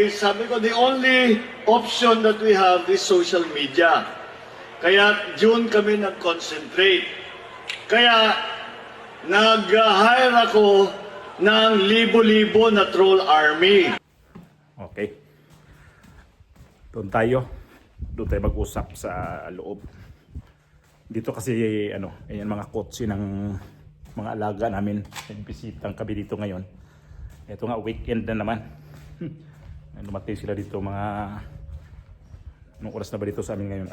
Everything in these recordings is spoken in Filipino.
Sabi ko, the only option that we have is social media. Kaya June kami nag-concentrate. Kaya nag-hire ako ng libo-libo na troll army. Okay. Doon tayo mag-usap sa loob. Dito kasi ayan mga kotse ng mga alaga namin. Nagbisitang kami dito ngayon. Ito nga weekend na naman. Dumating sila dito mga anong oras na ba dito sa amin ngayon?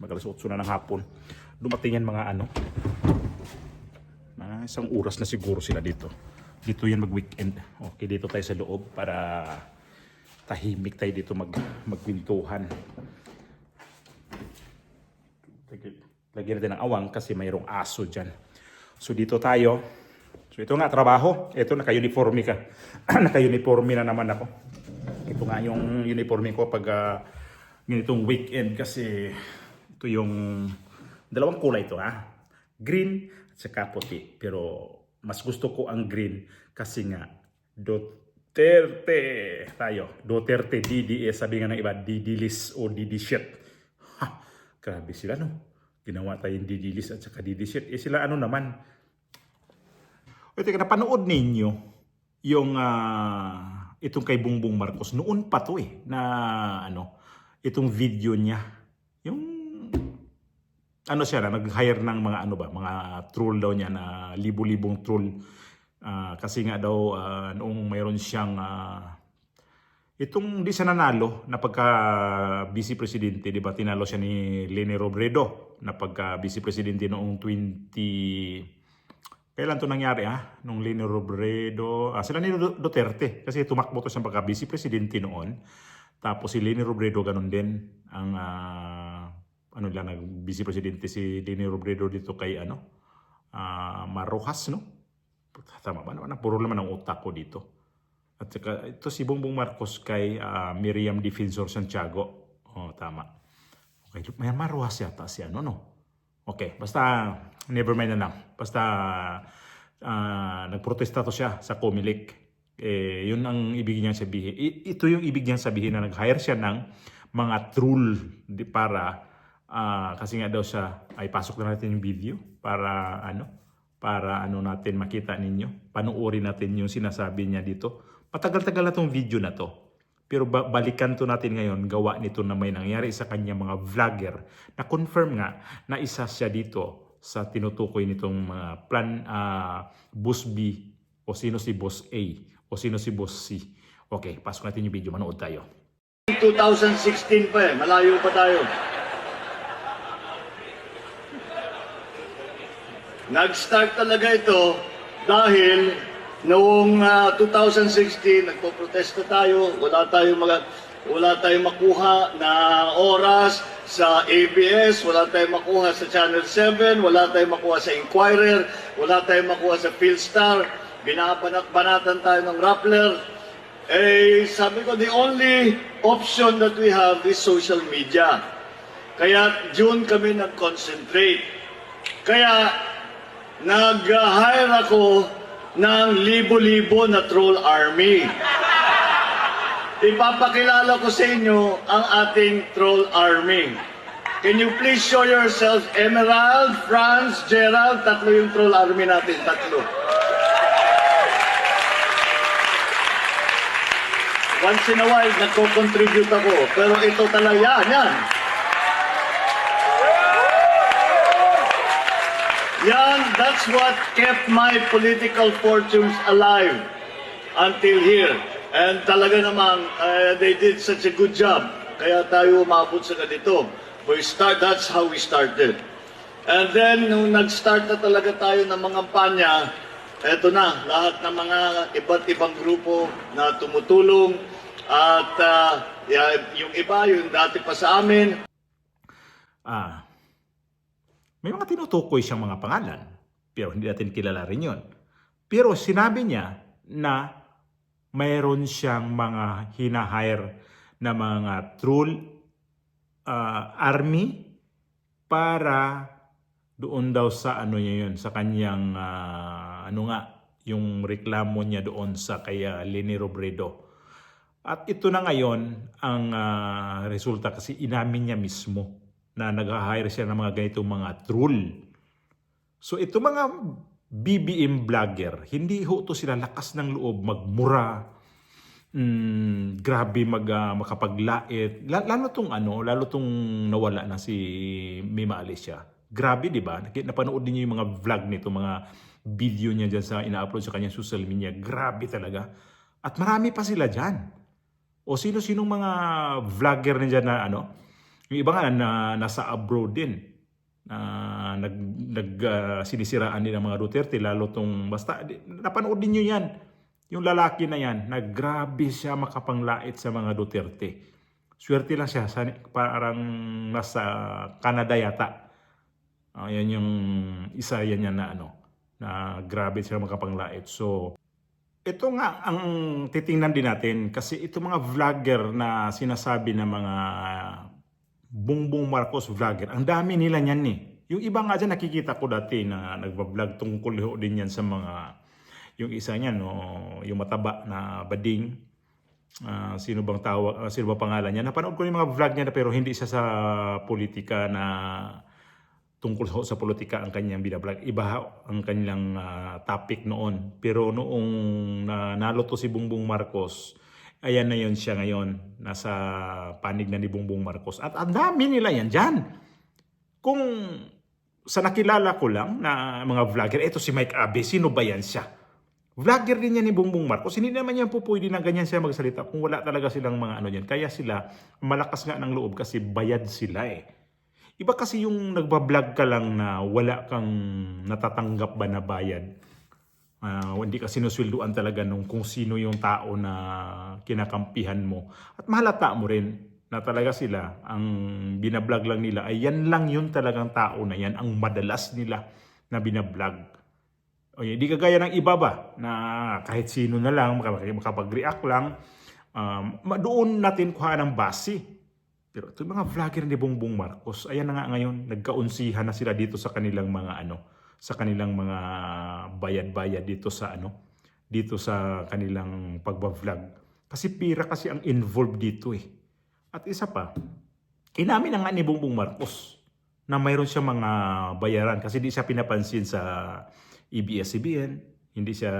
Mag-alas 8 na ng hapon. Dumating yan mga isang oras na siguro sila dito. Dito yan mag-weekend. Okay, dito tayo sa loob para tahimik tayo dito magkwentuhan. Lagyan natin ng awang kasi mayroong aso dyan. So dito tayo. So ito nga trabaho. Ito naka-uniforme ka. Naka-uniforme na naman ako. Ito nga yung uniforme ko pag ganitong weekend kasi ito yung dalawang kulay ito green at saka puti. Pero mas gusto ko ang green kasi nga Duterte tayo. Duterte DDS, sabi nga ng iba Didilis o Didishit. Grabe sila Ginawa tayong Didilis at saka Didishit. Sila naman. Teka, napanood ninyo yung itong kay Bongbong Marcos. Noon pa to na itong video niya. Yung siya nag-hire ng mga mga troll daw niya na libo-libong troll. Kasi nga daw noong mayroon siyang itong di siya nanalo na pagka vice presidente, di ba tinalo siya ni Leni Robredo na pagka vice presidente noong 20 Kailan to nangyari nung Leni Robredo, sila ni Duterte kasi tumakbo to siyang pagka vice presidente noon. Tapos si Leni Robredo ganun din ang nag-vice presidente si Leni Robredo dito kay Marojas Tama ba naman? Puro naman ang utak ko dito. At saka ito si Bongbong Marcos kay Miriam Defensor Santiago. Tama. Okay, may Marojas yata si Okay, basta never mind na lang. Basta nagprotesta to siya sa Comelec. Yun ang ibig niyang sabihin. Ito yung ibig niyang sabihin na nag-hire siya ng mga troll para kasi nga daw siya ay pasok na natin yung video para natin makita ninyo. Panuorin natin yung sinasabi niya dito. Patagal-tagal na tong video na to. Pero balikan to natin ngayon, gawa nito na may nangyari sa kanya mga vlogger na confirm nga na isa siya dito sa tinutukoy nitong mga Boss B o sino si Boss A o sino si Boss C. Okay, pasok natin yung video, manood tayo. 2016 pa malayo pa tayo. Nag-start talaga ito dahil noong 2016, nagpo-protesta tayo, wala tayong makuha na oras sa ABS, wala tayong makuha sa Channel 7, wala tayong makuha sa Inquirer, wala tayong makuha sa Philstar, binabanat-banatan tayo ng Rappler. Sabi ko, the only option that we have is social media. Kaya June kami nag-concentrate. Kaya nag-hire ako ng libo-libo na troll army. Ipapakilala ko sa inyo ang ating troll army. Can you please show yourself? Emerald, Franz, Gerald, tatlo yung troll army natin, tatlo. Once in a while, nagko-contribute ako. Pero ito talaga, yan. That's what kept my political fortunes alive until here. And talaga namang, they did such a good job. Kaya tayo umabot sa ganito. That's how we started. And then, nung nag-start na talaga tayo ng mga kampanya, eto na, lahat ng mga iba't ibang grupo na tumutulong. At yung iba, yung dati pa sa amin. May mga tinutukoy siyang mga pangalan. Pero hindi natin kilala rin yun. Pero sinabi niya na mayroon siyang mga hinahire na mga troll army para doon daw sa sa kanyang yung reklamo niya doon sa kay Leni Robredo. At ito na ngayon ang resulta kasi inamin niya mismo na nag-hire siya ng mga ganitong mga troll. So ito mga BBM vlogger, hindi ho to sila lakas ng loob magmura, grabe makapaglait. Lalo tong nawala na si Mima Alicia. Grabe, di ba? Napanood din niyo yung mga vlog nito, mga video niya dyan sa ina-upload sa kanyang social media. Grabe talaga. At marami pa sila dyan. O sino-sinong mga vlogger na dyan na yung iba nga na nasa abroad din. Sinisiraan din ang mga Duterte, lalo tong basta napanood din nyo yan. Yung lalaki na yan, naggrabe siya makapanglait sa mga Duterte. Swerte lang siya, parang nasa Canada yata. Yan yung isa yan na na grabe siya makapanglait. So, ito nga ang titingnan din natin kasi ito mga vlogger na sinasabi na mga Bongbong Marcos vlogger, ang dami nila niyan eh. Yung iba nga dyan nakikita ko dati na nagbablog tungkol din yan sa mga, yung isa niyan, yung mataba na bading, sino bang pangalan niya? Napanood ko yung mga vlog niya pero hindi siya sa politika na tungkol sa politika ang kanyang binablog. Iba ang kanyang topic noon. Pero noong nanalo to si Bongbong Marcos, ayan na yun siya ngayon. Nasa panig na ni Bongbong Marcos. At ang dami nila yan dyan. Kung sa nakilala ko lang na mga vlogger, ito si Mike Abe, sino ba yan siya? Vlogger din yan ni Bongbong Marcos. Hindi naman yan po pwede na ganyan siya magsalita kung wala talaga silang mga dyan. Kaya sila, malakas nga ng loob kasi bayad sila eh. Iba kasi yung nagbablog ka lang na wala kang natatanggap ba na bayad. Hindi ka sinuswelduan talaga nung kung sino yung tao na kinakampihan mo. At mahalata mo rin na talaga sila, ang binablog lang nila ay yan lang yun talagang tao na yan, ang madalas nila na binablog. Hindi kagaya ng iba ba na kahit sino na lang, makapag-react lang, doon natin kuha ng base. Pero ito mga vlogger ni Bongbong Marcos, ayan na nga ngayon, nagkaunsihan na sila dito sa kanilang mga sa kanilang mga bayad-bayad dito sa dito sa kanilang pagba-vlog. Kasi pira kasi ang involved dito eh. At isa pa, inamin na nga ni Bongbong Marcos na mayroon siya mga bayaran kasi di siya pinapansin sa ABS-CBN, hindi siya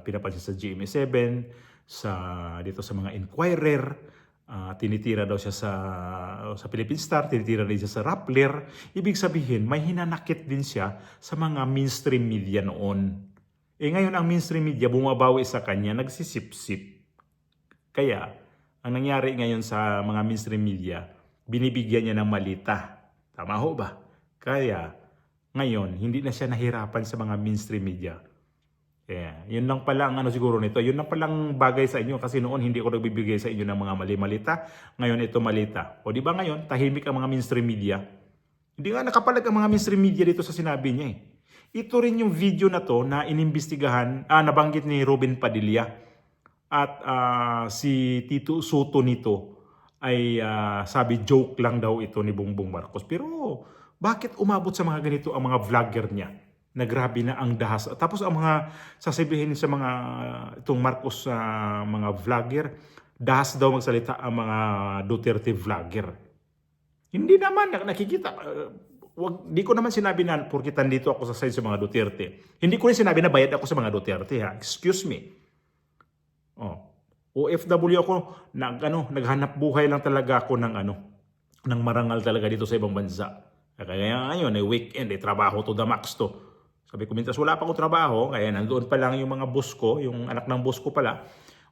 pinapansin sa GMA7, dito sa mga Inquirer. Tinitira daw siya sa Philippine Star, tinitira din siya sa Rappler. Ibig sabihin, may hinanakit din siya sa mga mainstream media noon. Ngayon ang mainstream media bumabawi sa kanya, nagsisip-sip. Kaya, ang nangyari ngayon sa mga mainstream media, binibigyan niya ng malita. Tama ho ba? Kaya, ngayon, hindi na siya nahirapan sa mga mainstream media. Yun lang pala ang siguro nito. Yun lang palang bagay sa inyo kasi noon hindi ko nagbibigay sa inyo ng mga mali-malita. Ngayon ito malita. O di ba ngayon tahimik ang mga mainstream media? Hindi nga nakapalag ang mga mainstream media dito sa sinabi niya eh. Ito rin yung video na to na inimbestigahan, nabanggit ni Robin Padilla. At si Tito Soto nito ay sabi joke lang daw ito ni Bongbong Marcos. Pero bakit umabot sa mga ganito ang mga vlogger niya? Na grabe na ang dahas. Tapos ang mga sasabihin sa mga itong Marcos mga vlogger, dahas daw magsalita ang mga Duterte vlogger. Hindi naman nakikita. Di ko naman sinabi na porkit dito ako sa side sa mga Duterte. Hindi ko rin sinabi na bayad ako sa mga Duterte ha. Excuse me. OFW ako, naghanap buhay lang talaga ako ng marangal talaga dito sa ibang bansa. Kaya ngayon, weekend, trabaho to the max to. Sabi ko, mintas wala pa akong trabaho, kaya nandoon pa lang yung mga boss ko, yung anak ng boss ko pala.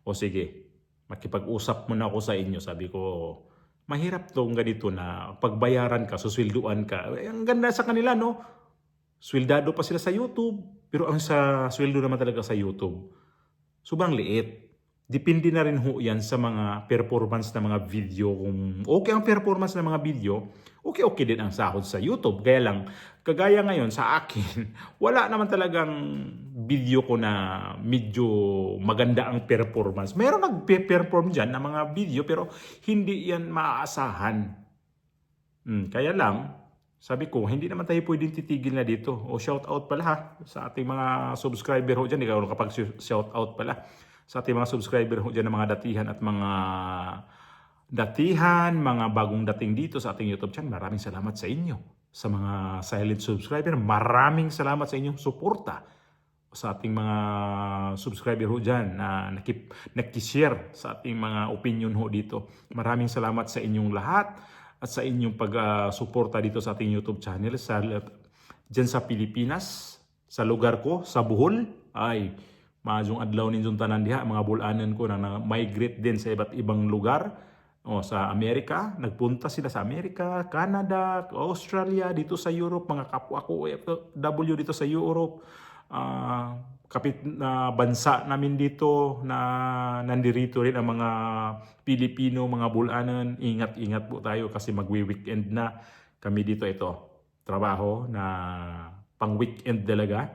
O sige, makipag-usap muna ako sa inyo. Sabi ko, mahirap tong ganito na pagbayaran ka, suswelduan ka. Ang ganda sa kanila, no? Sweldado pa sila sa YouTube, pero ang sa sweldo naman talaga sa YouTube, sobrang liit. Depende na rin ho yan sa mga performance ng mga video. Kung okay ang performance ng mga video, okay din ang sahod sa YouTube. Kaya lang, kagaya ngayon sa akin, wala naman talagang video ko na medyo maganda ang performance. Meron nag-perform dyan ng mga video pero hindi yan maaasahan. Kaya lang, sabi ko, hindi naman tayo pwedeng titigil na dito. O shout out pala ha, sa ating mga subscriber ho dyan, ikaw kapag shout out pala. sa ating mga subscriber ho dyan ng mga datihan at mga bagong dating dito sa ating YouTube channel. Maraming salamat sa inyo. Sa mga silent subscriber, maraming salamat sa inyong suporta. Sa ating mga subscriber ho dyan na nakishare sa ating mga opinion ho dito. Maraming salamat sa inyong lahat at sa inyong pag-suporta dito sa ating YouTube channel. Dyan sa Pilipinas, sa lugar ko, sa Bohol, ay maadjong adlaw ninyong tanan diha, mga bulanan ko na migrate din sa iba't ibang lugar. Sa Amerika, nagpunta sila sa Amerika, Canada, Australia, dito sa Europe, mga kapwa ko OFW dito sa Europe. Kapit na bansa namin dito na nandirito rin ang mga Pilipino, mga bulanan. Ingat-ingat po tayo kasi magwi-weekend na kami dito. Ito, trabaho na pang-weekend talaga.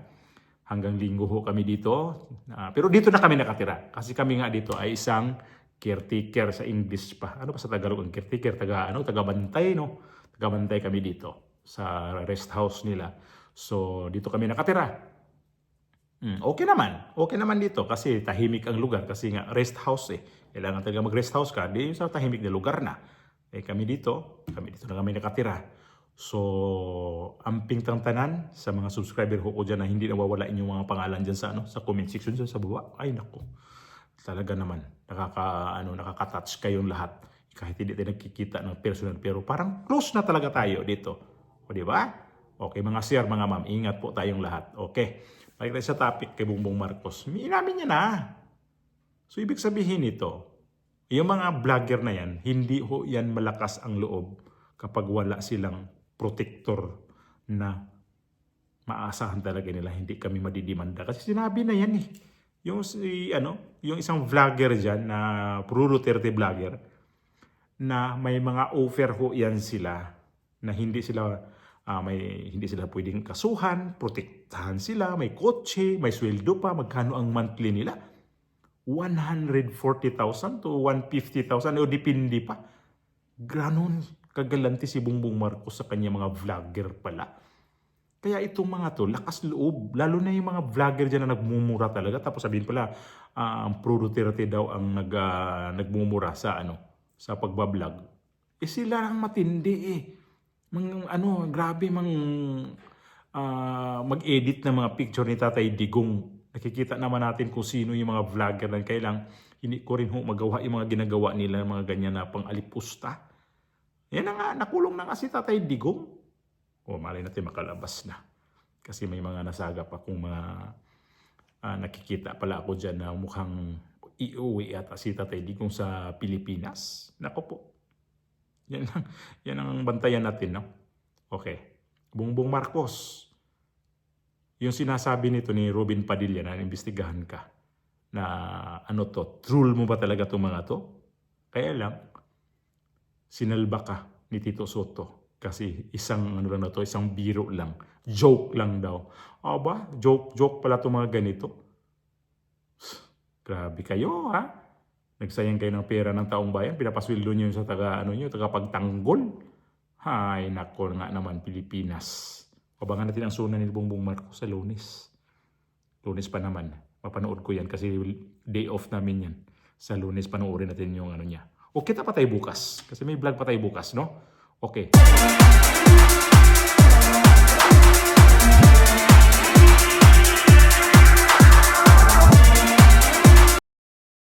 Hanggang linggo ho kami dito. Pero dito na kami nakatira kasi kami nga dito ay isang caretaker sa English pa. Ano pa sa Tagalog ang caretaker? Taga-bantay, no? Taga-bantay kami dito sa rest house nila. So, dito kami nakatira. Okay naman. Okay naman dito kasi tahimik ang lugar kasi nga rest house eh. Kailangan talaga mag-rest house ka, di sa tahimik na lugar na. Kami dito na kami nakatira. So, amping tanan sa mga subscriber ko dyan na hindi nawawala inyong mga pangalan dyan sa comment section dyan sa baba. Ay nako. Talaga naman nakaka-touch kayong lahat. Kahit hindi tayo nagkikita ng personal pero parang close na talaga tayo dito. O di ba? Okay mga sir, mga ma'am, ingat po tayong lahat. Okay. Balik tayo sa topic kay Bongbong Marcos. Inamin niya na. So, ibig sabihin nito, yung mga vlogger na yan, hindi ho yan malakas ang loob kapag wala silang protector na maasahan talaga nila. Hindi kami madidimanda. Kasi sinabi na yan eh. Yung isang vlogger dyan na Pro Duterte vlogger na may mga offer ho yan sila na hindi sila pwedeng kasuhan, protektahan sila, may kotse, may sweldo pa, magkano ang monthly nila? 140,000 to 150,000 o depende pa. Ganon kagalanti si Bongbong Marcos sa kanya mga vlogger pala. Kaya itong mga to, lakas loob, lalo na yung mga vlogger dyan na nagmumura talaga. Tapos sabihin pala, ang Pro Duterte daw ang nagmumura sa pagbablog. Sila ang matindi eh. Grabe mag-edit ng mga picture ni Tatay Digong. Nakikita naman natin kung sino yung mga vlogger na kailang hindi ko rin magawa yung mga ginagawa nila, mga ganyan na pang-alipusta. Yan na nga, nakulong na nga si Tatay Digong. Malay natin makalabas na. Kasi may mga nasaga pa kung mga nakikita pala ako dyan na mukhang iuwi ata si Tatay Digong sa Pilipinas. Nako po. Yan ang bantayan natin, no? Okay. Bongbong Marcos. Yung sinasabi nito ni Robin Padilla na imbestigahan ka na troll mo ba talaga itong mga to? Kaya lang, sinalba ka ni Tito Soto kasi isang isang biro lang. Joke lang daw. Joke pala itong mga ganito. Grabe kayo, ha? Nagsayang kayo ng pera ng taong bayan, pinapasweldo nyo sa tagapagtanggol. Hay, nako nga naman Pilipinas. Abangan natin ang suna ni Bongbong Marcos sa Lunes. Lunes pa naman. Mapanood ko yan kasi day off namin yan. Sa Lunes panoorin natin yung niya. O kita pa tayo bukas. Kasi may vlog pa tayo bukas, no? Okay.